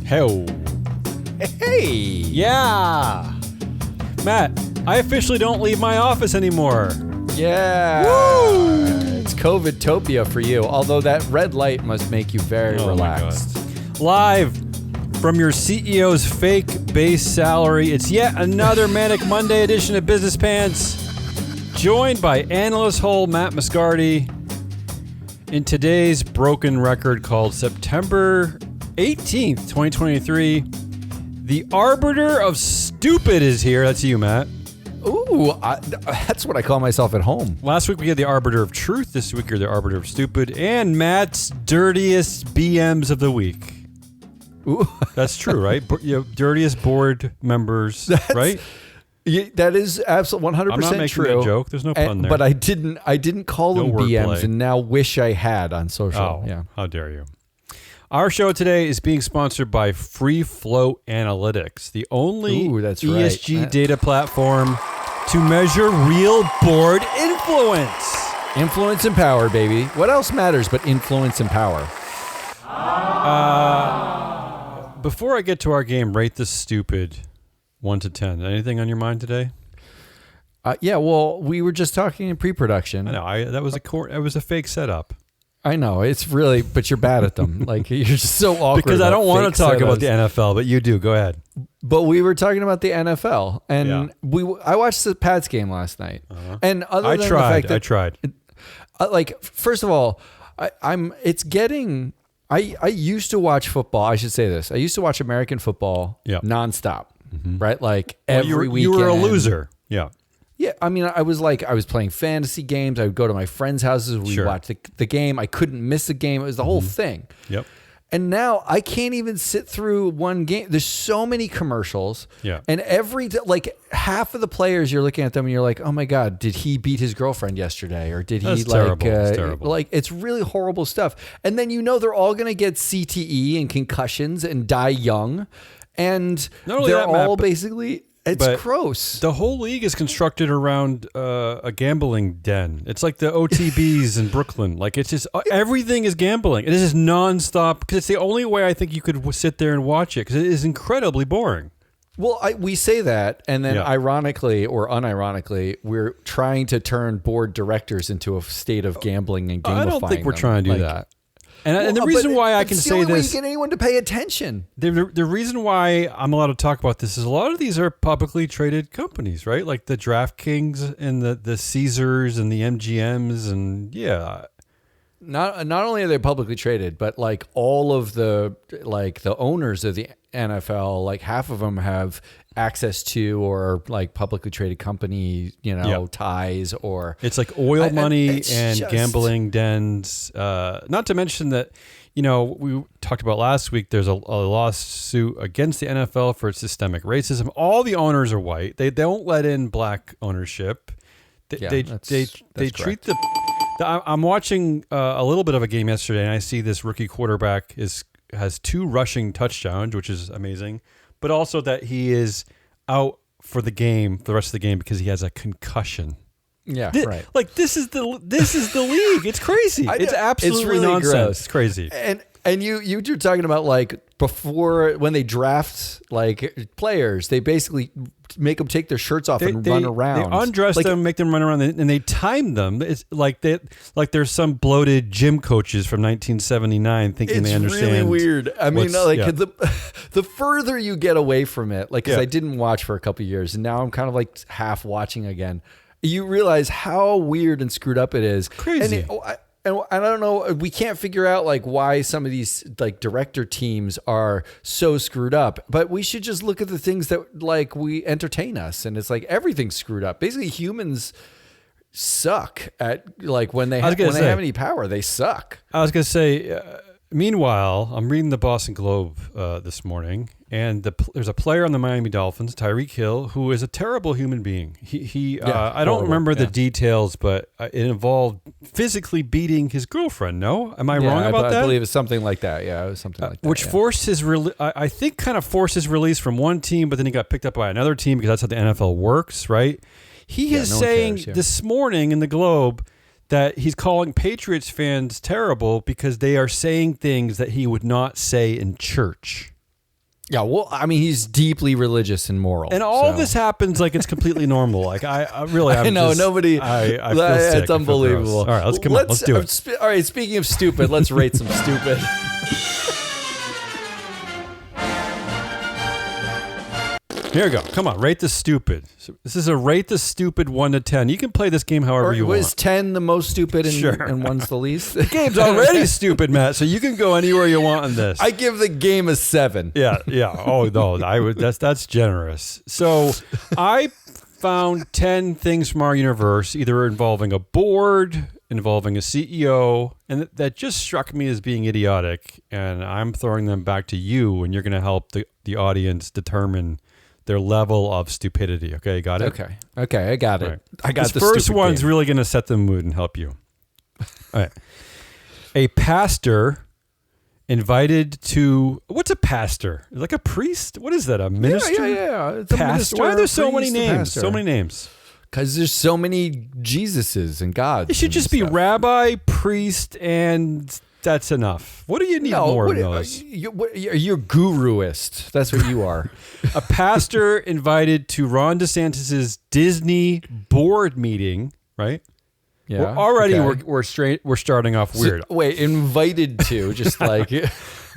Hey. Hey. Yeah. Matt, I officially don't leave my office anymore. Yeah. Woo! It's COVID-topia for you, although that red light must make you very relaxed. Live from your CEO's fake base salary, it's yet another Manic Monday edition of Business Pants, joined by analyst hole Matt Moscardi in today's broken record called September 18th, 2023. The arbiter of stupid is here. That's you, Matt. Ooh, that's what I call myself at home. Last week we had the arbiter of truth. This week you're the arbiter of stupid. And Matt's dirtiest BMs of the week. Ooh. That's true, right? Dirtiest board members, right? Yeah, that is absolutely 100% true. I'm not making a joke. There's no pun there. But I didn't call them BMs, wordplay. And now wish I had on social. Oh, yeah. How dare you? Our show today is being sponsored by Free Flow Analytics, the only ESG data platform to measure real board influence. Influence and power, baby. What else matters but influence and power? Before I get to our game, rate this stupid 1 to 10. Anything on your mind today? Yeah, well, we were just talking in pre-production. I know. That was a fake setup. I know. It's really, but you're bad at them. Like, you're just so awkward. Because I don't want to talk about the NFL, but you do. Go ahead. But we were talking about the NFL, and I watched the Pats game last night. Uh-huh. And other than the fact that I tried. Like, first of all, I used to watch football. I should say this. I used to watch American football nonstop, right? Like every weekend. You were a loser. Yeah. Yeah, I mean, I was playing fantasy games. I would go to my friends' houses. We'd watch the game. I couldn't miss a game. It was the whole thing. Yep. And now I can't even sit through one game. There's so many commercials. Yeah. And half of the players, you're looking at them and you're like, oh my God, did he beat his girlfriend yesterday? Or did he That's terrible. It's terrible. It's really horrible stuff. And then they're all going to get CTE and concussions and die young. And they're all basically... It's gross. The whole league is constructed around a gambling den. It's like the OTBs in Brooklyn. Like, it's just everything is gambling. It is just nonstop because it's the only way I think you could sit there and watch it because it is incredibly boring. Well, we say that, and then ironically or unironically, we're trying to turn board directors into a state of gambling and gamifying. I don't think we're trying to do that. And the reason why I can say this... It's the only way you get anyone to pay attention. The reason why I'm allowed to talk about this is a lot of these are publicly traded companies, right? Like the DraftKings and the Caesars and the MGMs and Not only are they publicly traded, but like all of the owners of the NFL, like half of them have access to or like publicly traded company, ties or it's like oil money and gambling dens. Not to mention that, we talked about last week, there's a lawsuit against the NFL for systemic racism. All the owners are white. They don't let in black ownership. They treat the... I'm watching a little bit of a game yesterday, and I see this rookie quarterback has 2 rushing touchdowns, which is amazing, but also that he is out for the rest of the game, because he has a concussion. Yeah, right. Like this is the league. It's crazy. It's absolutely really nonsense. Gross. It's crazy. And you're talking about like before when they draft like players, they basically make them take their shirts off and run around. They undress them, make them run around, and they time them. It's like there's some bloated gym coaches from 1979 thinking they understand. It's really weird. I mean, the further you get away from it, like because I didn't watch for a couple of years, and now I'm kind of like half watching again. You realize how weird and screwed up it is. Crazy. And I don't know, we can't figure out like why some of these like director teams are so screwed up, but we should just look at the things that like we entertain us. And it's like everything's screwed up. Basically humans suck at like when they have any power, they suck. I was going to say, meanwhile, I'm reading the Boston Globe this morning, and there's a player on the Miami Dolphins, Tyreek Hill, who is a terrible human being. I don't remember the details, but it involved physically beating his girlfriend. No, am I wrong about that? I believe it's something like that. Yeah, it was something like that. Which forced his I think kind of forced his release from one team, but then he got picked up by another team because that's how the NFL works, right? He is saying this morning in the Globe that he's calling Patriots fans terrible because they are saying things that he would not say in church. Yeah, well, I mean, he's deeply religious and moral. And all this happens like it's completely normal. Like I really, I know, nobody. I feel sick. It's unbelievable. All right, let's do it. All right, speaking of stupid, let's rate some stupid. Here we go. Come on, rate the stupid. So this is a rate the stupid 1 to 10. You can play this game however you want. Was 10 the most stupid and, and 1's the least? The game's already stupid, Matt. So you can go anywhere you want in this. I give the game a 7. Yeah. Oh no, I would. That's generous. So I found 10 things from our universe, either involving a board, involving a CEO, and that just struck me as being idiotic. And I'm throwing them back to you, and you're going to help the audience determine their level of stupidity. Okay, got it? Okay, I got it. Right. I got this first one's really going to set the mood and help you. All right. A pastor invited to... What's a pastor? Like a priest? What is that, a minister? Yeah. It's pastor? A minister, why are there so many priest, names? So many names. Because there's so many Jesuses and gods. It should just be rabbi, priest, and... That's enough. What do you need more of those? You're guruist. That's what you are. A pastor invited to Ron DeSantis' Disney board meeting, right? Yeah. We're starting off weird. So, wait, invited to, just like...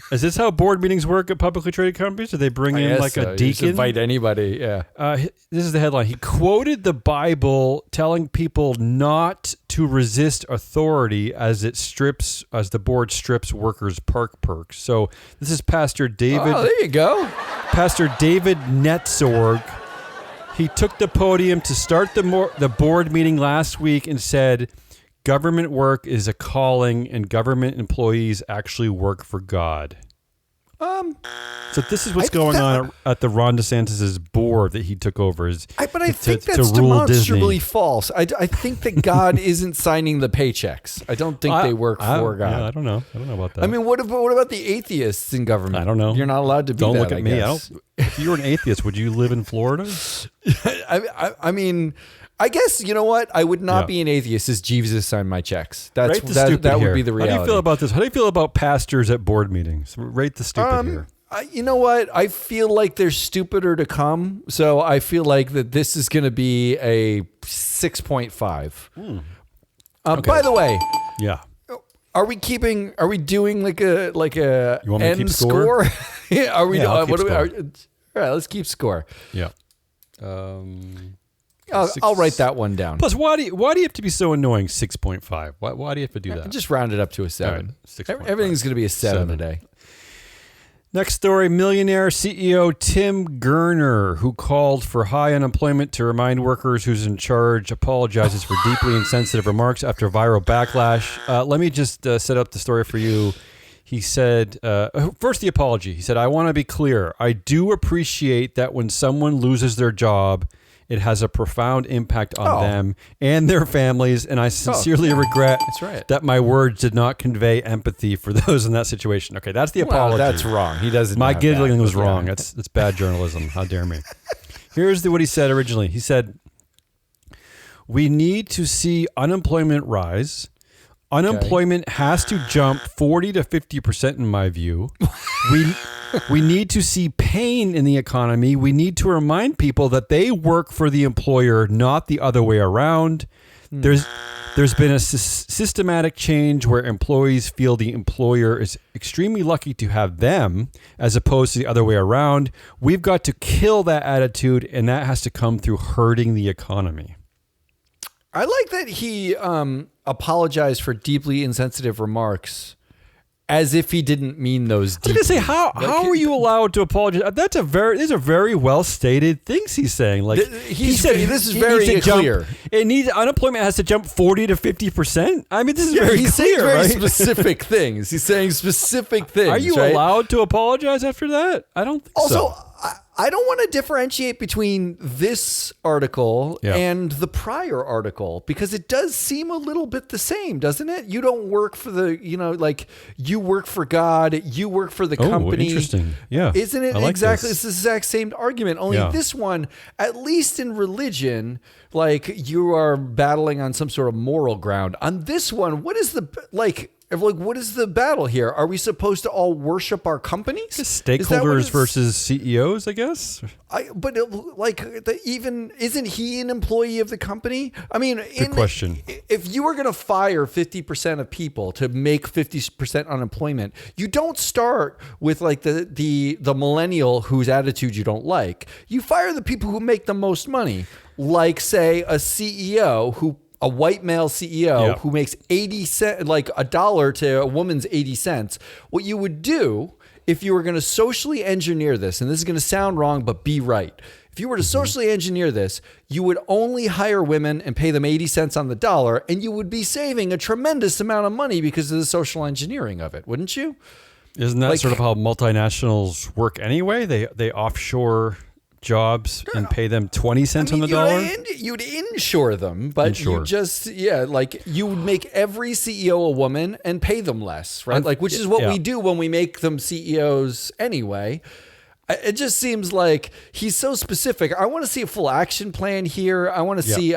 Is this how board meetings work at publicly traded companies? Do they bring in like a deacon? You just invite anybody, yeah. This is the headline. He quoted the Bible telling people not to resist authority as the board strips workers' park perks. So this is Pastor David. Oh, there you go. Pastor David Netzorg. He took the podium to start the board meeting last week and said, government work is a calling, and government employees actually work for God. So this is what's going on at the Ron DeSantis' board that he took over. But I think that's demonstrably false. I think that God isn't signing the paychecks. I don't think they work for God. Yeah, I don't know about that. I mean, what about the atheists in government? I don't know. You're not allowed to be. Don't look at me. If you were an atheist, would you live in Florida? I mean. I guess, you know what? I would not be an atheist as Jesus signed my checks. That would be the reality. How do you feel about this? How do you feel about pastors at board meetings? Rate the stupid here. You know what? I feel like there's stupider to come. So I feel like that this is going to be a 6.5. Okay. By the way. Yeah. Are we doing like a you want me end to keep score? Yeah, are we I'll keep score. All right, let's keep score. Yeah. I'll write that one down. Plus, why do you have to be so annoying? 6.5. Why do you have to do that? Just round it up to a 7. Right, everything's going to be a 7 today. Next story, millionaire CEO Tim Gurner, who called for high unemployment to remind workers who's in charge, apologizes for deeply insensitive remarks after viral backlash. Let me just set up the story for you. He said, first the apology. He said, I want to be clear. I do appreciate that when someone loses their job, it has a profound impact on them and their families, and I sincerely regret that my words did not convey empathy for those in that situation. Okay, that's the apology. That's wrong. He doesn't. My giggling was wrong. That's bad journalism. How dare me? Here's what he said originally. He said, we need to see unemployment rise. Unemployment has to jump 40 to 50% in my view. We need to see pain in the economy. We need to remind people that they work for the employer, not the other way around. There's been a systematic change where employees feel the employer is extremely lucky to have them as opposed to the other way around. We've got to kill that attitude, and that has to come through hurting the economy. I like that he apologized for deeply insensitive remarks as if he didn't mean those deeply. I was going to say, how are you allowed to apologize? These are very well stated things he's saying. Like he said, this is very clear. Unemployment has to jump 40 to 50%. I mean, this is very clear. He's saying very right? specific things. He's saying specific things. Are you allowed to apologize after that? I don't think so. Also, I don't want to differentiate between this article and the prior article because it does seem a little bit the same, doesn't it? You don't work for you work for God, you work for the company. Interesting. Yeah. Isn't it exactly? It's the exact same argument. Only this one, at least in religion, like you are battling on some sort of moral ground. On this one, what is like, what is the battle here? Are we supposed to all worship our companies? Stakeholders versus CEOs, I guess. Even isn't he an employee of the company? I mean, good question. If you were going to fire 50% of people to make 50% unemployment, you don't start with like the millennial whose attitude you don't like. You fire the people who make the most money, like say a CEO a white male CEO who makes 80 cents, like $1 to a woman's 80 cents. What you would do if you were going to socially engineer this, and this is going to sound wrong, but be right. If you were to socially engineer this, you would only hire women and pay them 80 cents on the dollar, and you would be saving a tremendous amount of money because of the social engineering of it, wouldn't you? Isn't that sort of how multinationals work anyway? They offshore jobs and pay them 20 cents on the dollar? You'd insure them, but you just, you would make every CEO a woman and pay them less, right? Which is what we do when we make them CEOs anyway. It just seems like he's so specific. I want to see a full action plan here. I want to see,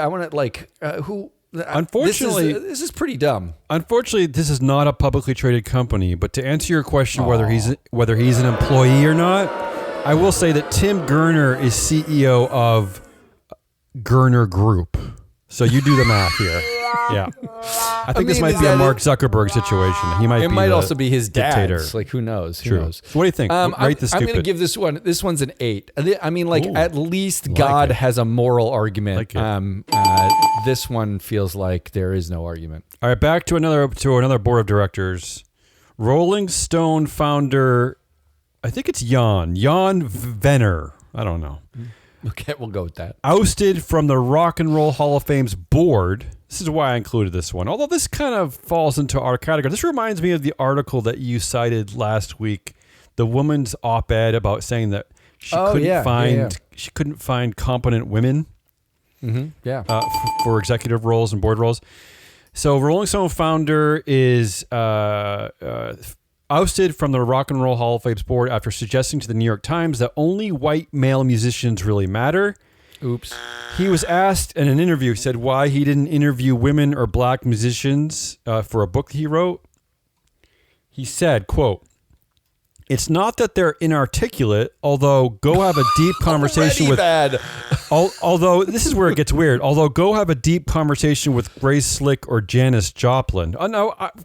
Unfortunately, this is pretty dumb. Unfortunately, this is not a publicly traded company, but to answer your question, whether he's an employee or not, I will say that Tim Gurner is CEO of Gurner Group. So you do the math here. Yeah. I think this might be a Mark Zuckerberg situation. It might also be his dictator. Like, who knows? True. Who knows? So what do you think? Rate the stupid. I'm going to give this one's an 8. I mean, at least God has a moral argument. This one feels like there is no argument. All right, back to another board of directors. Rolling Stone founder, I think it's Jann Wenner. I don't know. Okay, we'll go with that. Ousted from the Rock and Roll Hall of Fame's board. This is why I included this one. Although this kind of falls into our category. This reminds me of the article that you cited last week. The woman's op-ed about saying that she couldn't find competent women for executive roles and board roles. So Rolling Stone founder is ousted from the Rock and Roll Hall of Fame's board after suggesting to the New York Times that only white male musicians really matter. Oops. He was asked in an interview, he said why he didn't interview women or black musicians for a book he wrote. He said, quote, "It's not that they're inarticulate, although go have a deep conversation with... although, this is where it gets weird. Although go have a deep conversation with Grace Slick or Janis Joplin."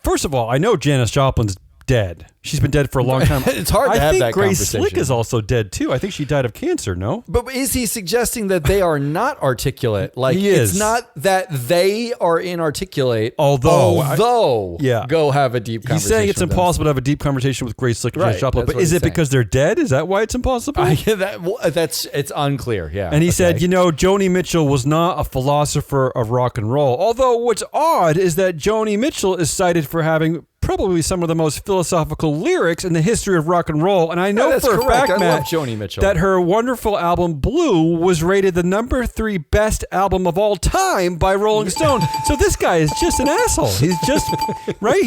First of all, I know Janis Joplin's dead. She's been dead for a long time. It's hard to have that conversation. I think Grace Slick is also dead too. I think she died of cancer, no? But is he suggesting that they are not articulate? Like, he is. It's not that they are inarticulate, although go have a deep conversation. He's saying it's impossible to have a deep conversation with Grace Slick or Janis Joplin. But is it because they're dead? Is that why it's impossible? It's unclear, yeah. And he said, Joni Mitchell was not a philosopher of rock and roll. Although what's odd is that Joni Mitchell is cited for having probably some of the most philosophical lyrics in the history of rock and roll. And I know for a fact, Matt, Joni Mitchell, that her wonderful album Blue was rated the number 3 best album of all time by Rolling Stone. So this guy is just an asshole. He's just, right?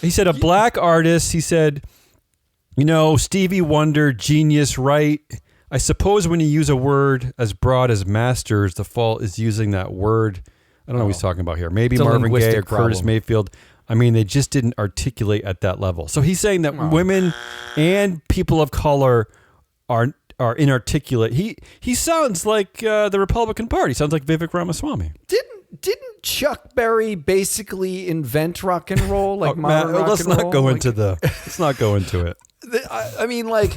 He said a black artist, he said, Stevie Wonder, genius, right? I suppose when you use a word as broad as masters, the fault is using that word. I don't know what he's talking about here. Maybe Marvin Gaye or Curtis Mayfield. I mean, they just didn't articulate at that level. So he's saying that women and people of color are inarticulate. He sounds like the Republican Party. Sounds like Vivek Ramaswamy. Didn't Chuck Berry basically invent rock and roll? Like modern rock let's and not roll? Go into let's not go into it. I mean, like,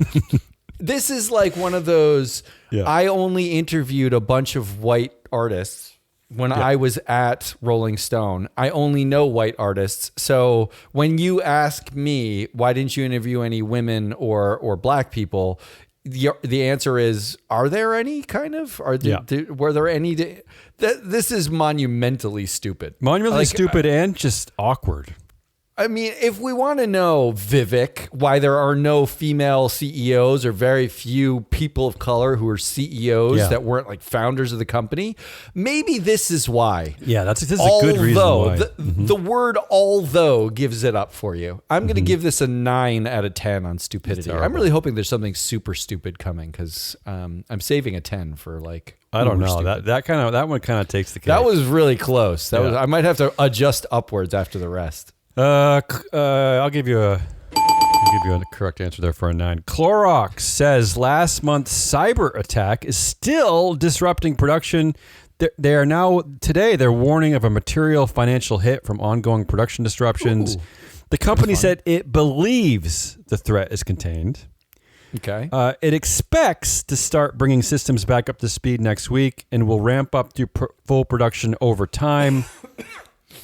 this is like one of those. Yeah. I only interviewed a bunch of white artists. When I was at Rolling Stone, I only know white artists. So when you ask me, why didn't you interview any women or black people? The answer is, are there any kind of? Were there any? This is monumentally stupid. Monumentally stupid and just awkward. I mean, if we want to know, Vivek, why there are no female CEOs or very few people of color who are CEOs that weren't like founders of the company, maybe this is why. Yeah, this is a good reason why. The word although gives it up for you. I'm going to give this a 9 out of 10 on stupidity. I'm really hoping there's something super stupid coming because I'm saving a 10 for like... I don't know. That one kind of takes the cake. That was really close. I might have to adjust upwards after the rest. I'll give you a correct answer there for a 9. Clorox says last month's cyber attack is still disrupting production. They are now today. They're warning of a material financial hit from ongoing production disruptions. Ooh, the company said it believes the threat is contained. Okay. It expects to start bringing systems back up to speed next week and will ramp up to full production over time.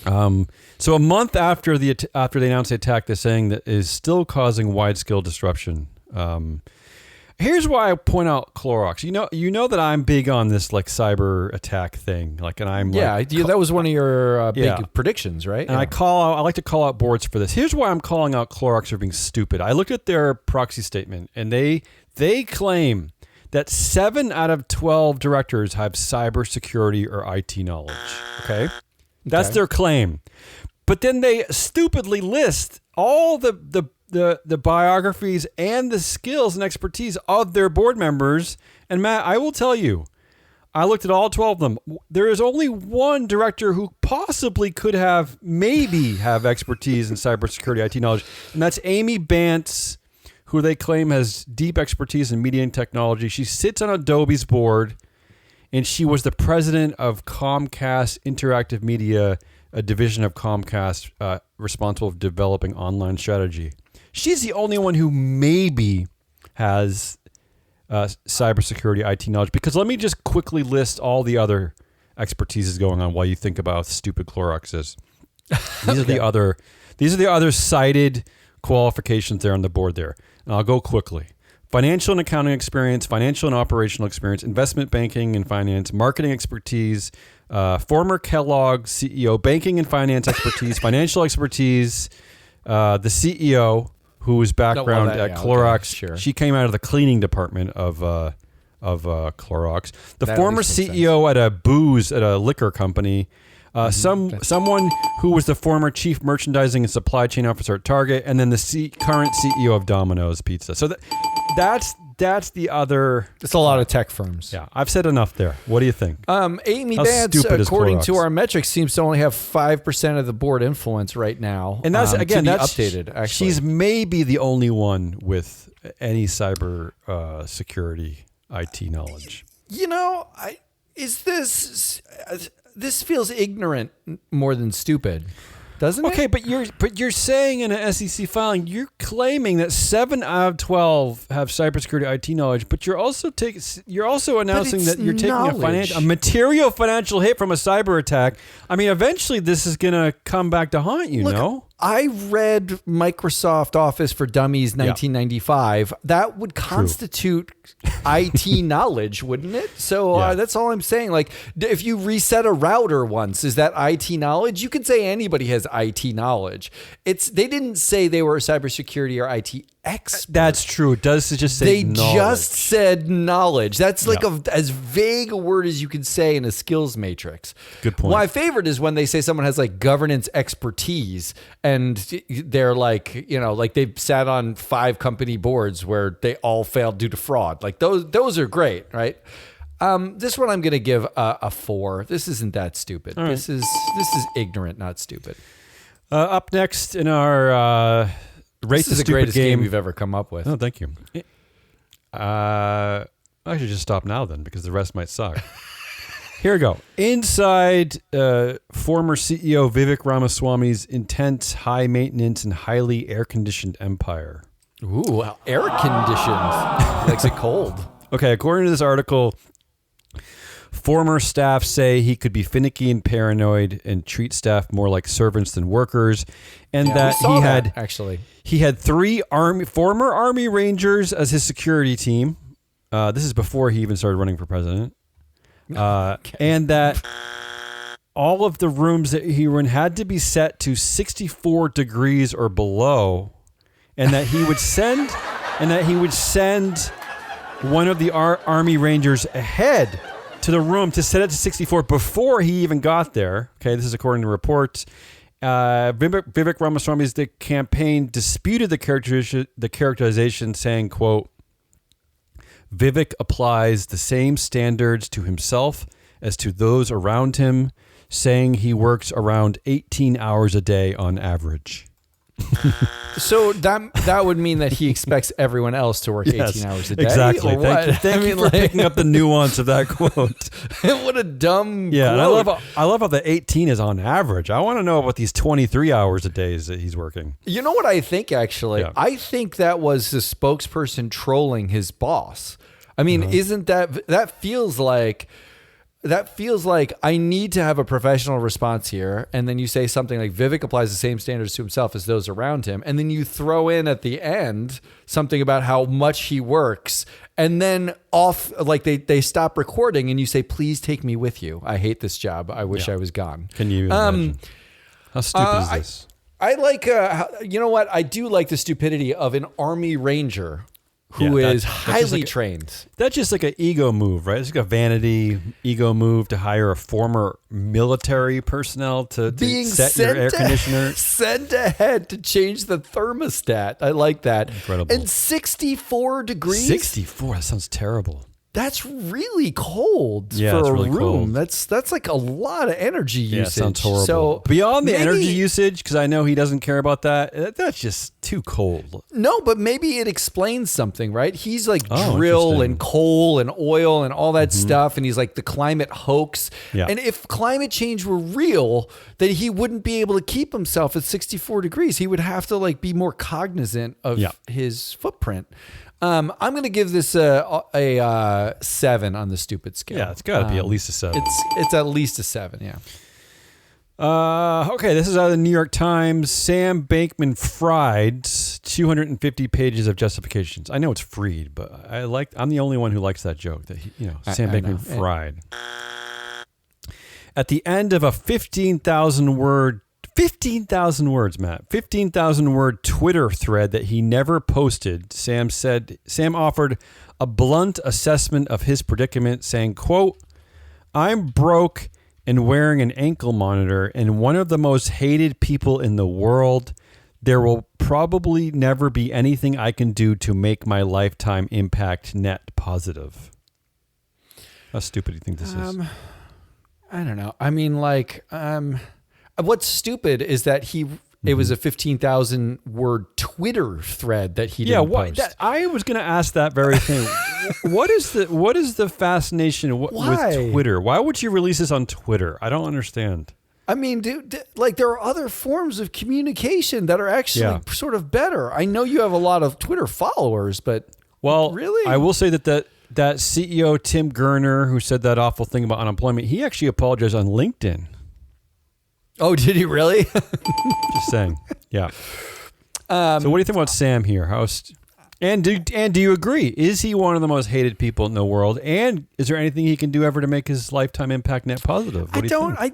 So a month after they announced the attack, they're saying that is still causing wide-scale disruption. Here's why I point out Clorox. You know that I'm big on this like cyber attack thing. Like, and I'm that was one of your big predictions, right? And I like to call out boards for this. Here's why I'm calling out Clorox for being stupid. I looked at their proxy statement, and they claim that 7 out of 12 directors have cybersecurity or IT knowledge. Okay, that's their claim. But then they stupidly list all the biographies and the skills and expertise of their board members. And Matt, I will tell you, I looked at all 12 of them. There is only one director who possibly could have expertise in cybersecurity IT knowledge, and that's Amy Bantz, who they claim has deep expertise in media and technology. She sits on Adobe's board, and she was the president of Comcast Interactive Media, a division of Comcast responsible for developing online strategy. She's the only one who maybe has cybersecurity IT knowledge, because let me just quickly list all the other expertises going on while you think about how stupid Clorox is. These are the other cited qualifications there on the board there. And I'll go quickly. Financial and accounting experience, financial and operational experience, investment banking and finance, marketing expertise, former Kellogg CEO, banking and finance expertise, financial expertise, the CEO, whose background at Clorox, okay, sure. She came out of the cleaning department of Clorox. The former CEO at a liquor company. Someone who was the former chief merchandising and supply chain officer at Target, and then the current CEO of Domino's Pizza. So that's the other. It's a lot of tech firms. Yeah, I've said enough there. What do you think? Amy Bantz, according to our metrics, seems to only have 5% of the board influence right now. And that's that's updated. Actually, she's maybe the only one with any cyber security IT knowledge. This feels ignorant more than stupid, doesn't it? Okay, but you're saying in an SEC filing, you're claiming that 7 out of 12 have cybersecurity IT knowledge, but you're also announcing that you're taking a material financial hit from a cyber attack. I mean, eventually this is going to come back to haunt you. No. I read Microsoft Office for Dummies 1995. That would constitute IT knowledge, wouldn't it? So that's all I'm saying. Like, if you reset a router once, is that IT knowledge? You could say anybody has IT knowledge. They didn't say they were a cybersecurity or IT expert. That's true. It does just say knowledge. Just said knowledge. That's like as vague a word as you can say in a skills matrix. Good point. My favorite is when they say someone has like governance expertise, and they're like, like they've sat on 5 company boards where they all failed due to fraud. Like those are great, right? This one I'm going to give a 4. This isn't that stupid. Right. This is ignorant, not stupid. Up next in our This is the greatest game we've ever come up with. Oh, thank you. I should just stop now then, because the rest might suck. Here we go. Inside former CEO Vivek Ramaswamy's intense, high maintenance, and highly air-conditioned empire. Ooh, air-conditioned. Likes it cold. Okay, according to this article, former staff say he could be finicky and paranoid and treat staff more like servants than workers, and he had 3 former Army Rangers as his security team. This is before he even started running for president. And that all of the rooms that he ran had to be set to 64 degrees or below, and that he would send one of the Army Rangers ahead to the room to set it to 64 before he even got there. Okay, this is according to reports. Vivek Ramaswamy's the campaign disputed the characterization, saying, quote, Vivek applies the same standards to himself as to those around him, saying he works around 18 hours a day on average. So that would mean that he expects everyone else to work 18 hours a day. Exactly. Or what? Thank you for picking up the nuance of that quote. What a dumb quote. And I love how the 18 is on average. I want to know about these 23 hours a day that he's working. You know what I think, actually? Yeah. I think that was the spokesperson trolling his boss. I mean, isn't that feels like I need to have a professional response here. And then you say something like Vivek applies the same standards to himself as those around him. And then you throw in at the end something about how much he works. And then they stop recording and you say, please take me with you. I hate this job. I wish I was gone. Can you imagine? How stupid is this? I like, you know what? I do like the stupidity of an Army Ranger who is highly trained. That's just like an ego move, right? It's like a vanity ego move to hire a former military personnel to set your air conditioner. Sent ahead to change the thermostat. I like that. Incredible. And 64 degrees. 64, that sounds terrible. That's really cold for it's really a room. Cold. That's like a lot of energy usage. Yeah, it sounds horrible. So beyond the energy usage, because I know he doesn't care about that, that's just too cold. No, but maybe it explains something, right? He's like drill and coal and oil and all that stuff, and he's like the climate hoax. Yeah. And if climate change were real, then he wouldn't be able to keep himself at 64 degrees. He would have to like be more cognizant of his footprint. I'm going to give this a 7 on the stupid scale. Yeah, it's got to be at least a 7. It's at least a 7, yeah. Okay, this is out of the New York Times. Sam Bankman-Fried, 250 pages of justifications. I know it's freed, but I'm the only one who likes that joke. That Sam Bankman-Fried. At the end of a 15,000 words, Matt. 15,000 word Twitter thread that he never posted. Sam offered a blunt assessment of his predicament, saying, quote, I'm broke and wearing an ankle monitor and one of the most hated people in the world. There will probably never be anything I can do to make my lifetime impact net positive. How stupid do you think this is? I don't know. I mean, what's stupid is that it was a 15,000 word Twitter thread that he didn't post. I was going to ask that very thing. What is the fascination with Twitter? Why would you release this on Twitter? I don't understand. I mean, dude, there are other forms of communication that are actually sort of better. I know you have a lot of Twitter followers, but really? I will say that CEO Tim Gurner, who said that awful thing about unemployment, he actually apologized on LinkedIn. Oh, did he really? Just saying. Yeah. So what do you think about Sam here? Do you agree? Is he one of the most hated people in the world? And is there anything he can do ever to make his lifetime impact net positive?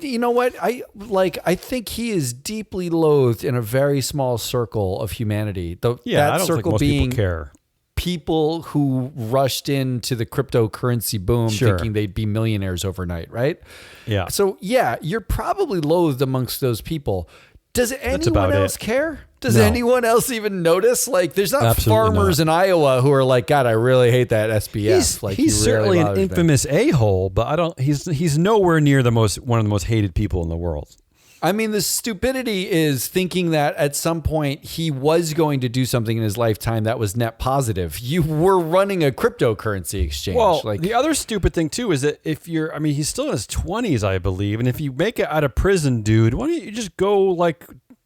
You know what? I think he is deeply loathed in a very small circle of humanity. I don't think most people care. People who rushed into the cryptocurrency boom thinking they'd be millionaires overnight, right? Yeah. So, you're probably loathed amongst those people. Does anyone else care? Does anyone else even notice? Like, there's not farmers in Iowa who are like, God, I really hate that SBF. He's certainly an infamous a-hole, but he's nowhere near one of the most hated people in the world. I mean, the stupidity is thinking that at some point he was going to do something in his lifetime that was net positive. You were running a cryptocurrency exchange. Well, the other stupid thing too is that he's still in his 20s, I believe. And if you make it out of prison, dude, why don't you just go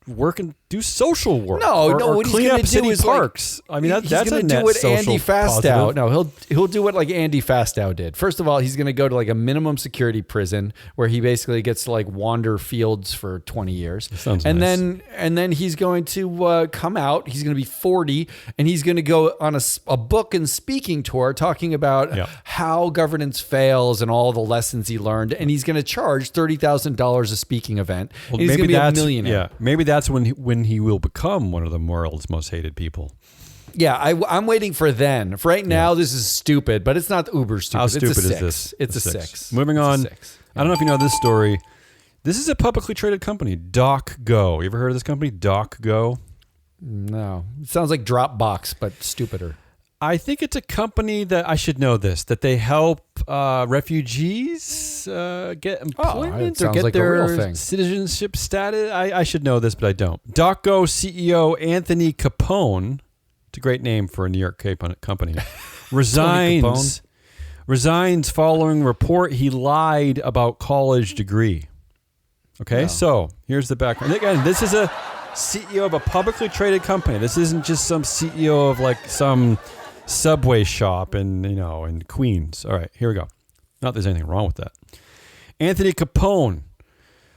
work and do social work? Or what clean up city parks. I mean, that's going to do what Andy Fastow. No, he'll do what Andy Fastow did. First of all, he's going to go to a minimum security prison where he basically gets to wander fields for 20 years. Sounds nice. And then he's going to come out. He's going to be 40, and he's going to go on a book and speaking tour talking about how governance fails and all the lessons he learned. And he's going to charge $30,000 a speaking event. Well, he's going to be a millionaire. Yeah, maybe that's when he will become one of the world's most hated people. Yeah, I'm waiting for then. For right now, this is stupid, but it's not uber stupid. How stupid is this? It's a 6. Moving on. I don't know if you know this story. This is a publicly traded company, DocGo. You ever heard of this company, DocGo? No. It sounds like Dropbox, but stupider. I think it's a company that I should know this, that they help refugees get employment or get like their citizenship status. I should know this, but I don't. DocGo CEO Anthony Capone, it's a great name for a New York company, resigns following report he lied about college degree. Okay, So here's the background. Again, this is a CEO of a publicly traded company. This isn't just some CEO of like some Subway shop in Queens. All right, here we go. Not that there's anything wrong with that. Anthony Capone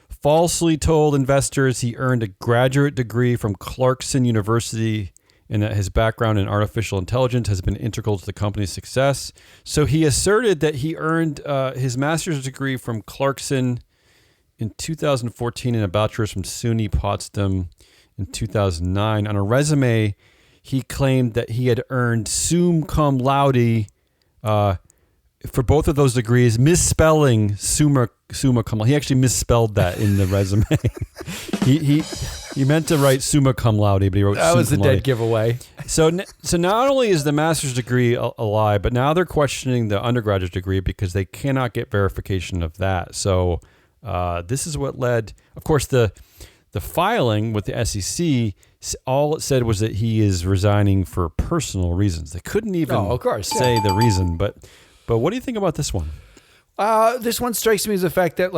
falsely told investors he earned a graduate degree from Clarkson University and that his background in artificial intelligence has been integral to the company's success. So he asserted that he earned his master's degree from Clarkson in 2014 and a bachelor's from SUNY Potsdam in 2009. On a resume, he claimed that he had earned summa cum laude for both of those degrees, misspelling summa cum laude. He actually misspelled that in the resume. he meant to write summa cum laude, but he wrote that was a dead giveaway. So not only is the master's degree a lie, but now they're questioning the undergraduate degree because they cannot get verification of that. So this is what led, of course, the filing with the SEC. All it said was that he is resigning for personal reasons. They couldn't even say the reason. But what do you think about this one? This one strikes me as the fact that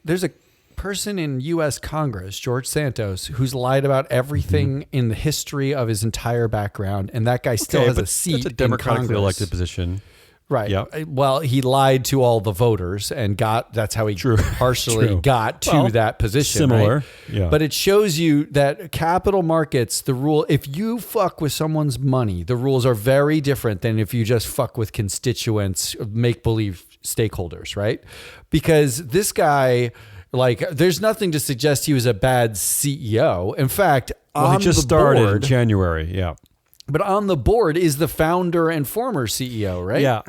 there's a person in U.S. Congress, George Santos, who's lied about everything in the history of his entire background, and that guy still has a seat. That's a democratically elected position. Right. Yep. Well, he lied to all the voters and that's how he partially got to that position. Similar. Right? Yeah. But it shows you that capital markets, the rule, if you fuck with someone's money, the rules are very different than if you just fuck with constituents, make-believe stakeholders, right? Because this guy, there's nothing to suggest he was a bad CEO. In fact, he just started in January. Yeah. But on the board is the founder and former CEO, right? Yeah.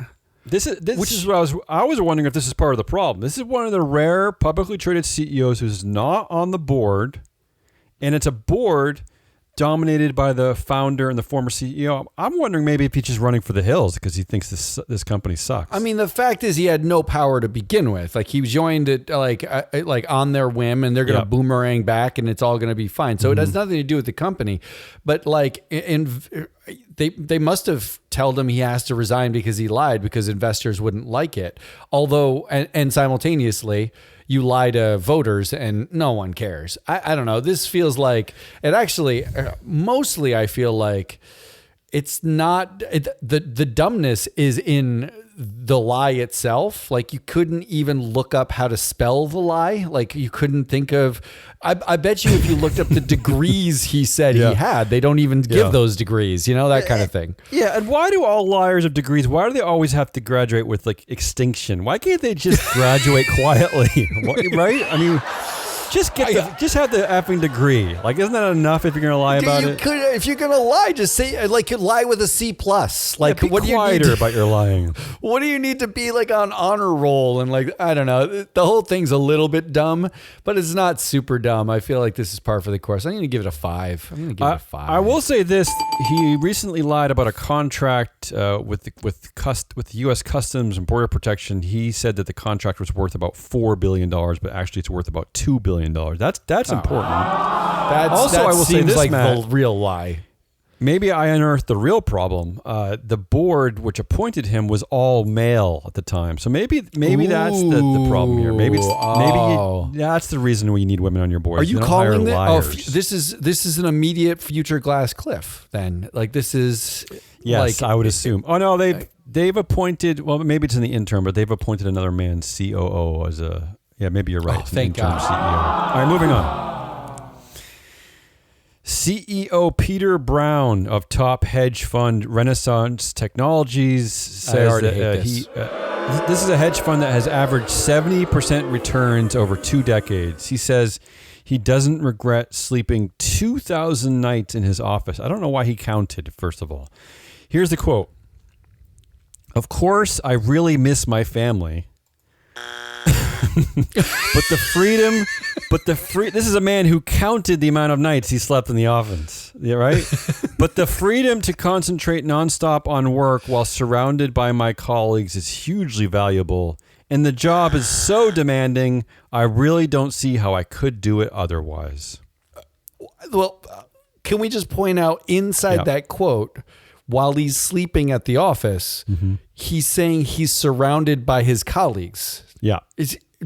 This is what I was wondering if this is part of the problem. This is one of the rare publicly traded CEOs who's not on the board, and it's a board dominated by the founder and the former CEO. I'm wondering maybe if he's just running for the hills because he thinks this company sucks. I mean, the fact is he had no power to begin with. He joined it on their whim, and they're going to boomerang back, and it's all going to be fine. So it has nothing to do with the company. But they must have told him he has to resign because he lied because investors wouldn't like it. Although, and simultaneously, you lie to voters and no one cares. I don't know. This feels like it actually, mostly I feel like it's not, the dumbness is in the lie itself. You couldn't even look up how to spell the lie. You couldn't think of, I bet you if you looked up the degrees he said he had, they don't even give those degrees, that kind of thing. Yeah. And why do all liars have degrees? Why do they always have to graduate with extinction? Why can't they just graduate quietly? Right? I mean, just have the effing degree. Isn't that enough if you're gonna lie about it? If you're gonna lie, just say lie with a C+. Be what do quieter you need about your lying. What do you need to be on honor roll and I don't know. The whole thing's a little bit dumb, but it's not super dumb. I feel like this is par for the course. I'm gonna give it a 5. I'm gonna give it a 5. I will say this: he recently lied about a contract with the U.S. Customs and Border Protection. He said that the contract was worth about $4 billion, but actually it's worth about $2 billion. That's important. I will say this, Matt, the real lie. Maybe I unearthed the real problem. The board which appointed him was all male at the time, so maybe that's the problem here. Maybe that's the reason we need women on your board. Are you calling it? This is an immediate future Glass Cliff. Then this is I would assume. Oh no, they've appointed. Well, maybe it's in the interim, but they've appointed another man COO as a. Yeah, maybe you're right. Thank God. CEO. All right, moving on. CEO Peter Brown of top hedge fund Renaissance Technologies says that this is a hedge fund that has averaged 70% returns over 2 decades. He says he doesn't regret sleeping 2,000 nights in his office. I don't know why he counted, first of all. Here's the quote. "Of course, I really miss my family. But this is a man who counted the amount of nights he slept in the office. Yeah, right? But the freedom to concentrate nonstop on work while surrounded by my colleagues is hugely valuable. And the job is so demanding, I really don't see how I could do it otherwise. Well, can we just point out inside that quote, while he's sleeping at the office, he's saying he's surrounded by his colleagues. Yeah.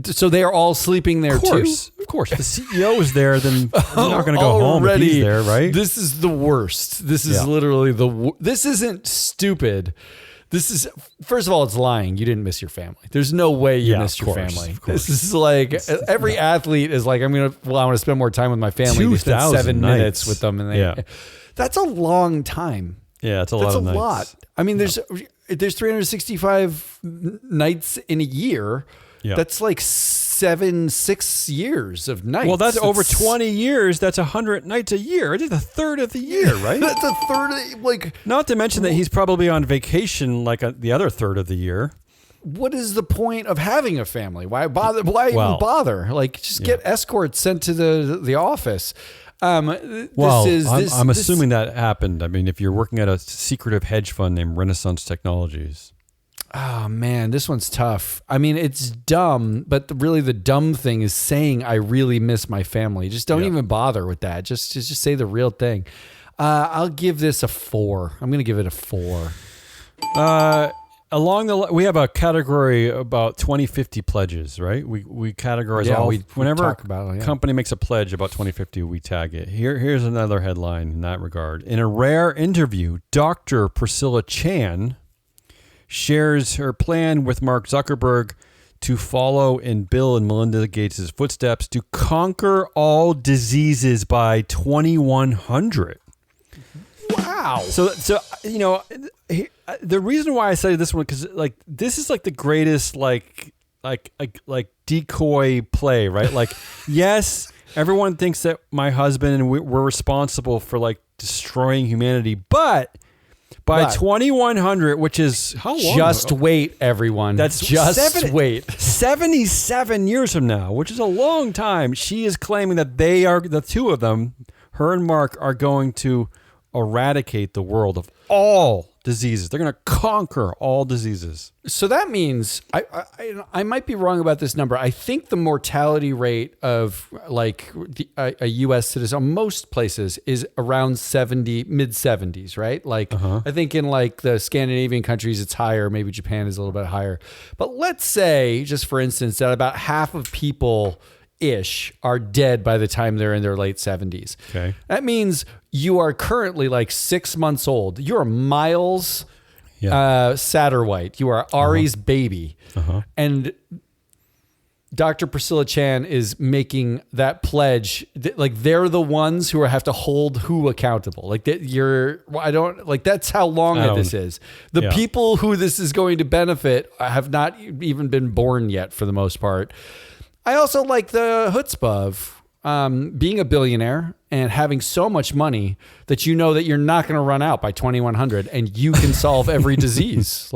So they are all sleeping there too? Of course. The CEO is there, then he's not going to go home if he's there, right? This is the worst. This is literally this isn't stupid. This is, first of all, it's lying. You didn't miss your family. There's no way you missed your family. This is like, every athlete is like, I want to spend more time with my family. They spend 7 minutes with them. And that's a long time. Yeah, it's a lot of nights. That's a lot. I mean, there's 365 nights in a year. Yeah. That's like 6 years of nights. Well, that's over 20 years. That's 100 nights a year. It's a third of the year, right? That's a third. Not to mention that he's probably on vacation like the other third of the year. What is the point of having a family? Why bother? Why even bother? Like, just get escorts sent to the office. I'm assuming that happened. I mean, if you're working at a secretive hedge fund named Renaissance Technologies. Oh man, this one's tough. I mean, it's dumb, but really the dumb thing is saying I really miss my family. Just don't even bother with that. Just say the real thing. I'll give this a 4. I'm going to give it a 4. We have a category about 2050 pledges, right? We categorize all. Whenever talk about a company makes a pledge about 2050, we tag it. Here's another headline in that regard. In a rare interview, Dr. Priscilla Chan shares her plan with Mark Zuckerberg to follow in Bill and Melinda Gates' footsteps to conquer all diseases by 2100. Wow. So the reason why I say this one, because this is like the greatest like decoy play, right? Like, yes, everyone thinks that my husband and we're responsible for like destroying humanity, but by 2100, which is how long? Just wait, everyone. That's wait. 77 years from now, which is a long time. She is claiming that they are, the two of them, her and Mark, are going to eradicate the world of all diseases. They're going to conquer all diseases. So that means I might be wrong about this number. I think the mortality rate of like a U.S. citizen, most places, is around mid 70s, right? Like I think in like the Scandinavian countries, it's higher. Maybe Japan is a little bit higher. But let's say, just for instance, that about half of people are dead by the time they're in their late 70s. Okay. That means you are currently like 6 months old. You're Miles Satterwhite. You are Ari's baby. And Dr. Priscilla Chan is making that pledge. Like, they're the ones who have to hold who accountable. Like, that's how long this is. The people who this is going to benefit have not even been born yet, for the most part. I also like the chutzpah of being a billionaire and having so much money that you know that you're not going to run out by 2100 and you can solve every disease.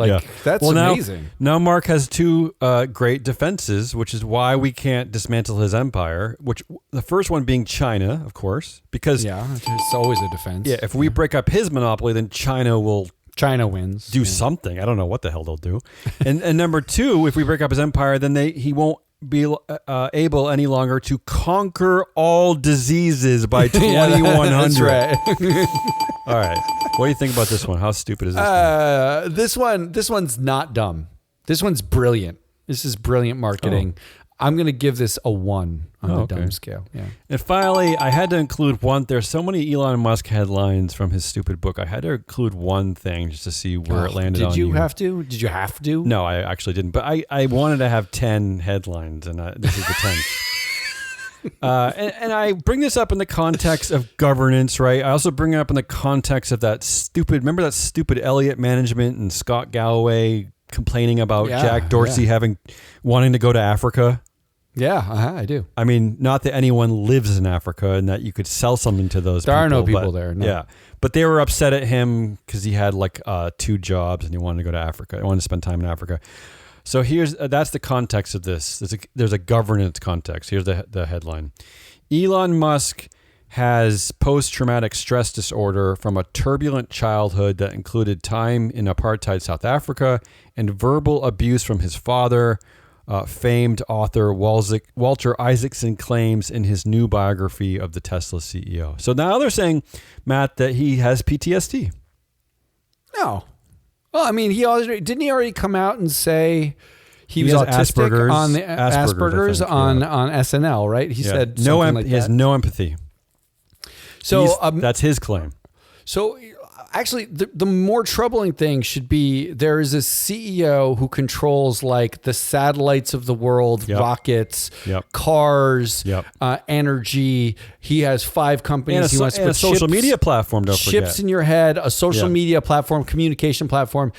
That's amazing. Now Mark has two great defenses, which is why we can't dismantle his empire, which the first one being China, of course, because it's always a defense. Yeah, if we break up his monopoly, then China wins. Do something. I don't know what the hell they'll do. And number two, if we break up his empire, then he won't be able any longer to conquer all diseases by 2100. That's right. All right. What do you think about this one? How stupid is this one? This one's not dumb. This one's brilliant. This is brilliant marketing. I'm going to give this a 1 on the dumb scale. Yeah. And finally, I had to include one. There's so many Elon Musk headlines from his stupid book. I had to include one thing just to see where it landed on you. Did you have to? Did you have to? No, I actually didn't. But I wanted to have 10 headlines, and this is the 10th. And I bring this up in the context of governance, right? I also bring it up in the context of remember that stupid Elliott Management and Scott Galloway complaining about Jack Dorsey wanting to go to Africa? Yeah, I do. I mean, not that anyone lives in Africa and that you could sell something to those people. There are no people there. No. Yeah. But they were upset at him because he had like 2 jobs and he wanted to go to Africa. He wanted to spend time in Africa. So that's the context of this. There's a governance context. Here's the headline. Elon Musk has post-traumatic stress disorder from a turbulent childhood that included time in apartheid South Africa and verbal abuse from his father, famed author Walter Isaacson claims in his new biography of the Tesla CEO. So now they're saying, Matt, that he has PTSD. No. Well, I mean, didn't he already come out and say he was has autistic on the Asperger's on SNL, right? He said something like he has no empathy. So that's his claim. So actually, the more troubling thing should be there is a CEO who controls like the satellites of the world, rockets, cars, energy. He has 5 companies. He wants to put a social media platform. Don't forget. Chips in your head, a social media platform, communication platform.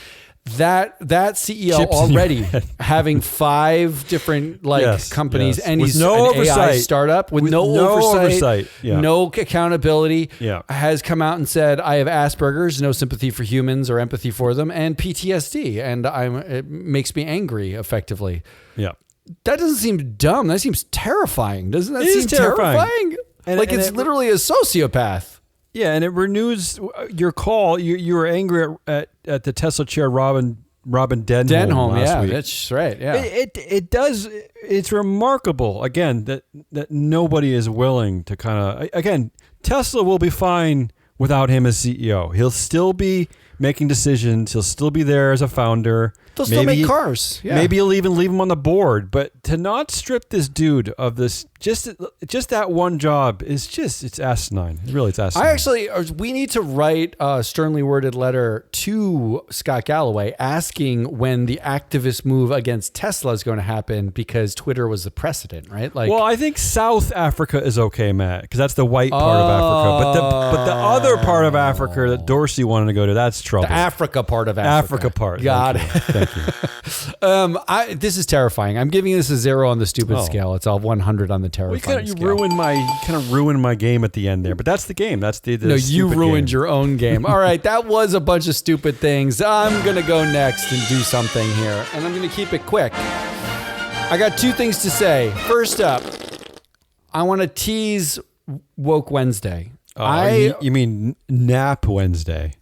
That CEO Chips already having 5 different companies, and with he's no an oversight. AI startup with no oversight, no accountability. Has come out and said, "I have Asperger's, no sympathy for humans or empathy for them, and PTSD, and it makes me angry." Effectively, that doesn't seem dumb. That seems terrifying. Doesn't that seem terrifying? It's literally a sociopath. Yeah, and it renews your call. You were angry at the Tesla chair, Robin Denholm last week. That's right. Yeah, it does. It's remarkable again that nobody is willing to kind of Tesla will be fine without him as CEO. He'll still be making decisions. He'll still be there as a founder. They'll still make cars. Yeah. Maybe you'll even leave him on the board. But to not strip this dude of this, just that one job is it's asinine. It's asinine. We need to write a sternly worded letter to Scott Galloway asking when the activist move against Tesla is going to happen, because Twitter was the precedent, right? Well, I think South Africa is okay, Matt, because that's the white part of Africa. But the other part of Africa that Dorsey wanted to go to, that's trouble. The Africa part of Africa. Africa part. Got it. Thank you. This is terrifying. I'm giving this a 0 on the stupid scale. It's all 100 on the terrifying scale. You kind of ruined my game at the end there, but that's the game. That's the no. You ruined your own game. All right, that was a bunch of stupid things. I'm gonna go next and do something here, and I'm gonna keep it quick. I got 2 things to say. First up, I want to tease Woke Wednesday. You mean Nap Wednesday?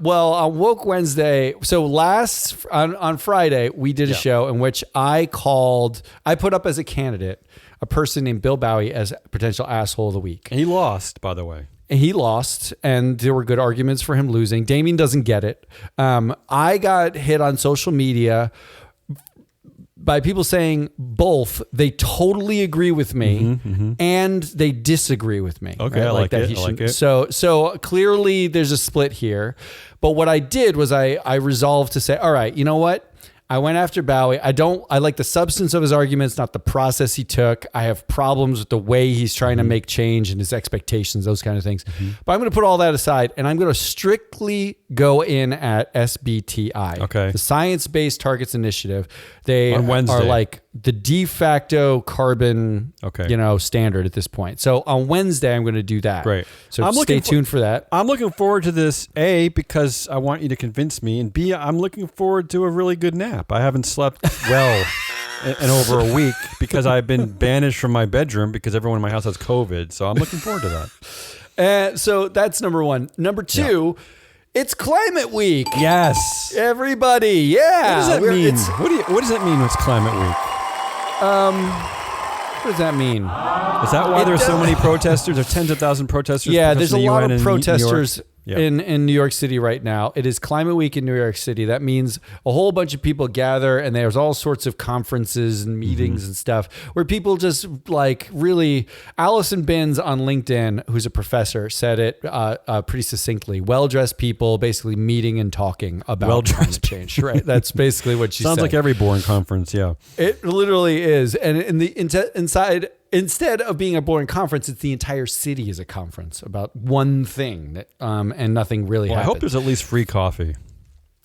Well, on Woke Wednesday, so on Friday, we did a show in which I put up as a candidate a person named Bill Bowie as potential asshole of the week. And he lost, by the way. And he lost, and there were good arguments for him losing. Damien doesn't get it. I got hit on social media by people saying both they totally agree with me and they disagree with me. Okay, right? I like it. So clearly there's a split here. But what I did was I resolved to say, all right, you know what? I went after Bowie. I like the substance of his arguments, not the process he took. I have problems with the way he's trying to make change and his expectations, those kind of things. But I'm going to put all that aside, and I'm going to strictly go in at SBTI. Okay. The Science-Based Targets Initiative. They on Wednesday are like the de facto carbon, standard at this point. So on Wednesday, I'm going to do that. Great. So stay tuned for that. I'm looking forward to this, A, because I want you to convince me, and B, I'm looking forward to a really good nap. I haven't slept well in over a week because I've been banished from my bedroom because everyone in my house has COVID. So I'm looking forward to that. So that's number 1. Number 2, it's Climate Week. Yes. Everybody. Yeah. What does that mean? What does that mean? It's Climate Week. What does that mean? Is that why there's so many protesters? There are tens of thousands of protesters. Yeah, there's a lot of protesters Yeah. in New York City right now. It is Climate Week in New York City. That means a whole bunch of people gather, and there's all sorts of conferences and meetings and stuff where people just like really. Allison Binns on LinkedIn, who's a professor, said it pretty succinctly. Well-dressed people basically meeting and talking about climate change. Right? That's basically what she said. Sounds like every boring conference. Yeah, it literally is. And in the inside. Instead of being a boring conference, it's the entire city is a conference about one thing that, and nothing really happens. I hope there's at least free coffee.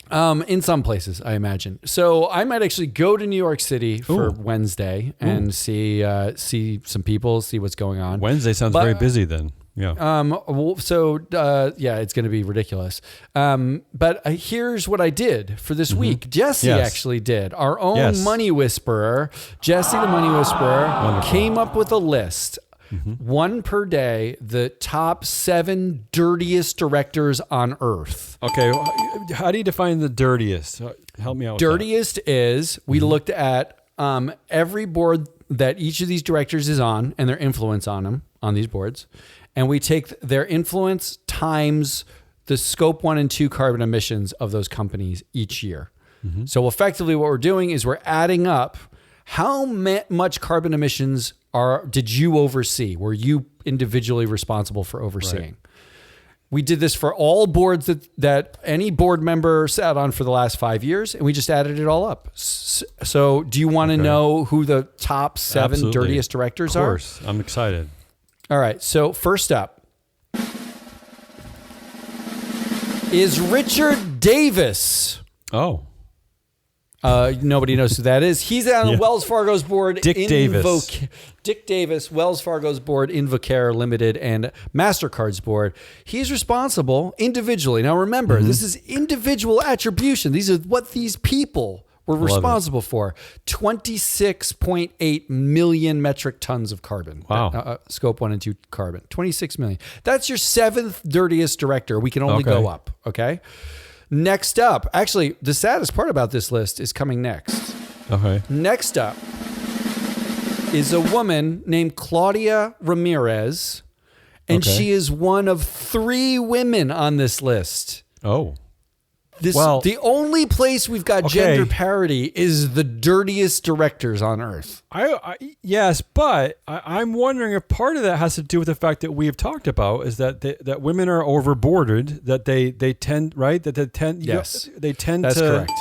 In some places, I imagine. So I might actually go to New York City for Wednesday and see some people, see what's going on. Wednesday sounds very busy then. Yeah. It's going to be ridiculous. But here's what I did for this week. Jesse actually did. Our own money whisperer, Jesse the money whisperer, came up with a list one per day, the top 7 dirtiest directors on earth. Okay, how do you define the dirtiest? Help me out with Dirtiest is, we looked at every board that each of these directors is on and their influence on them, on these boards. And we take their influence times the scope 1 and 2 carbon emissions of those companies each year. So effectively what we're doing is we're adding up how much carbon emissions did you oversee? Were you individually responsible for overseeing? Right. We did this for all boards that any board member sat on for the last 5 years, and we just added it all up. So do you want to know who the top 7 dirtiest directors are? Of course. I'm excited. All right. So first up is Richard Davis. Oh. Nobody knows who that is. He's on Wells Fargo's board. Dick Davis, Wells Fargo's board, Invocare Limited, and MasterCard's board. He's responsible individually. Now remember, this is individual attribution. These are what these people were responsible for. 26.8 million metric tons of carbon. Wow. Scope 1 and 2 carbon. 26 million. That's your 7th dirtiest director. We can only go up. Okay. Next up, actually, the saddest part about this list is coming next. Okay. Next up is a woman named Claudia Ramirez, and she is one of 3 women on this list. Oh. The only place we've got gender parity is the dirtiest directors on earth. Yes, but I'm wondering if part of that has to do with the fact that we have talked about is that that women are overboarded, that they tend Yes, they tend that's correct.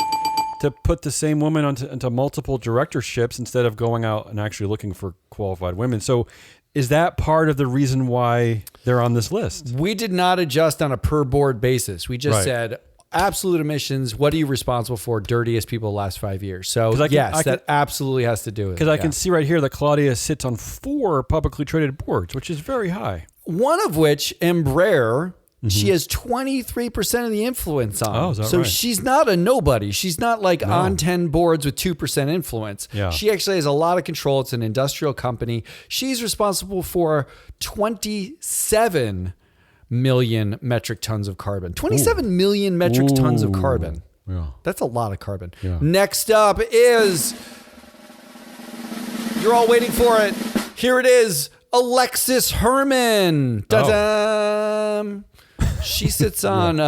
to put the same woman into multiple directorships instead of going out and actually looking for qualified women. So is that part of the reason why they're on this list? We did not adjust on a per board basis. We just said absolute emissions. What are you responsible for? Dirtiest people the last 5 years. So that absolutely has to do with it. Because I can see right here that Claudia sits on 4 publicly traded boards, which is very high. One of which, Embraer, she has 23% of the influence on. Oh, is that so right? she's not a nobody. She's not like on 10 boards with 2% influence. Yeah. She actually has a lot of control. It's an industrial company. She's responsible for 27 million metric tons of carbon. 27 million metric tons of carbon. Yeah. That's a lot of carbon. Yeah. Next up is, you're all waiting for it. Here it is, Alexis Herman. Da-dum. She sits on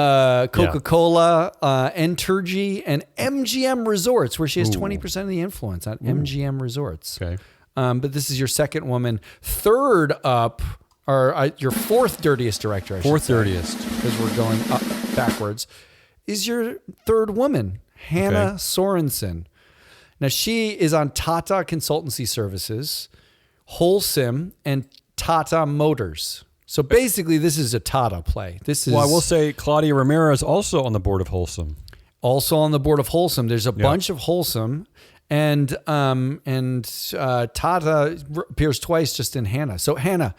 Coca-Cola, Entergy, and MGM Resorts, where she has 20% of the influence on MGM Resorts. Okay. But this is your second woman. Third up, or your 4th dirtiest director, I should say, dirtiest, because we're going up backwards, is your 3rd woman, Hannah Sorensen. Now, she is on Tata Consultancy Services, Holcim, and Tata Motors. So basically, this is a Tata play. Well, I will say Claudia Ramirez also on the board of Holcim. Also on the board of Holcim. There's a bunch of Holcim. And Tata appears twice just in Hannah. So Hannah,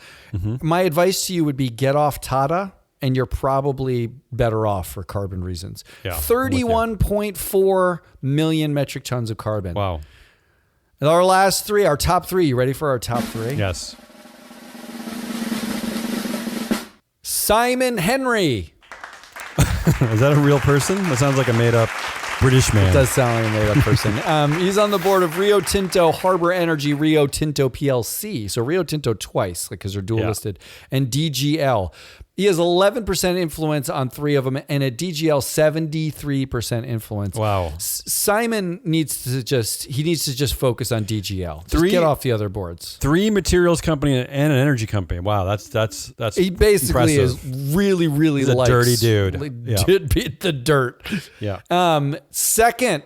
my advice to you would be get off Tata, and you're probably better off for carbon reasons. Yeah, 31.4 million metric tons of carbon. Wow. And our last 3, our top 3. You ready for our top 3? Yes. Simon Henry. Is that a real person? That sounds like a made up British man. It does sound like a made-up person. He's on the board of Rio Tinto, Harbor Energy, Rio Tinto PLC. So Rio Tinto twice, because they're dual listed, and DGL. He has 11% influence on 3 of them, and at DGL, 73% influence. Wow. Simon needs to just focus on DGL. Just get off the other boards. 3 materials company and an energy company. Wow, that's he basically impressive. Is really He's a dirty dude. Did beat the dirt. Yeah. Second,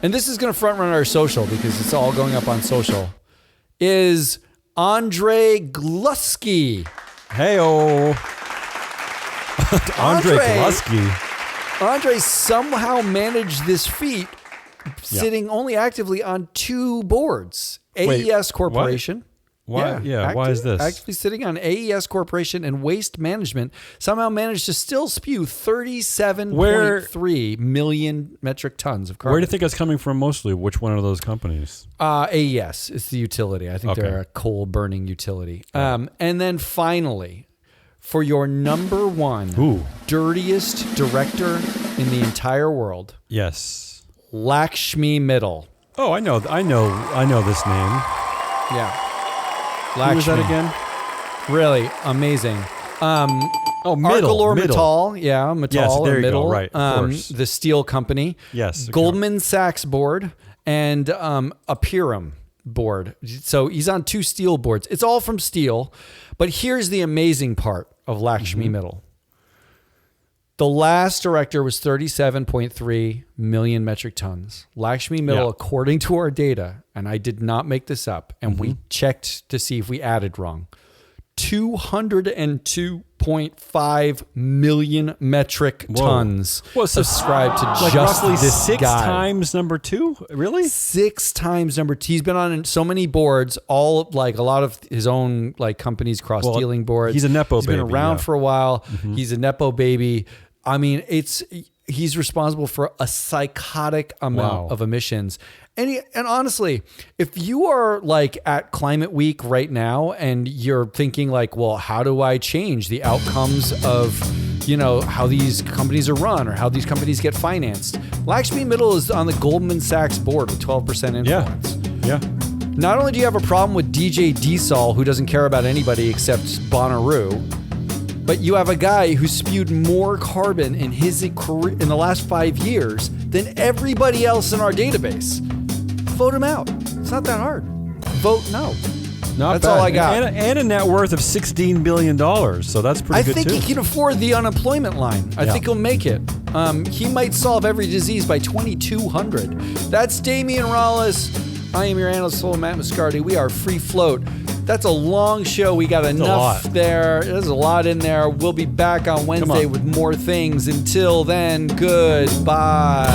and this is going to front run our social because it's all going up on social, is Andre Glusky. Hey-o. Andre Glusky. Andre somehow managed this feat sitting only actively on 2 boards. AES Corporation. Why? Yeah. Why is this? Actually sitting on AES Corporation and Waste Management somehow managed to still spew 37.3 million metric tons of carbon. Where do you think it's coming from mostly? Which one of those companies? AES is the utility. I think they're a coal burning utility. And then finally, for your number one dirtiest director in the entire world. Yes. Lakshmi Mittal. Oh, I know this name. Yeah. Who was that again? Really amazing. Mittal. ArcelorMittal. Yeah, Mittal. Yes, there you Mittal, go. Right, of course. The steel company. Yes. Okay. Goldman Sachs board and Apiram board. So he's on 2 steel boards. It's all from steel. But here's the amazing part of Lakshmi Mittal. The last director was 37.3 million metric tons. Lakshmi Mittal, according to our data, and I did not make this up, and we checked to see if we added wrong, 202.5 million metric tons subscribed to like just roughly this 6 guy. times number 2? Really? 6 times number 2. He's been on so many boards, all like a lot of his own like companies, cross-dealing boards. He's a Nepo baby. He's been around for a while. He's a Nepo baby. I mean, he's responsible for a psychotic amount of emissions. And honestly, if you are like at Climate Week right now and you're thinking like, well, how do I change the outcomes of, how these companies are run or how these companies get financed? Lakshmi Mittal is on the Goldman Sachs board with 12% influence. Yeah. Not only do you have a problem with DJ Diesel, who doesn't care about anybody except Bonnaroo, but you have a guy who spewed more carbon in his career in the last 5 years than everybody else in our database. Vote him out. It's not that hard. Vote no. That's all I got. And a net worth of $16 billion. So that's pretty good, too. I think he can afford the unemployment line. I think he'll make it. He might solve every disease by 2200. That's Damian Rollis. I am your analyst, Matt Moscardi. We are Free Float. That's a long show. We got enough there. There's a lot in there. We'll be back on Wednesday with more things. Until then, goodbye.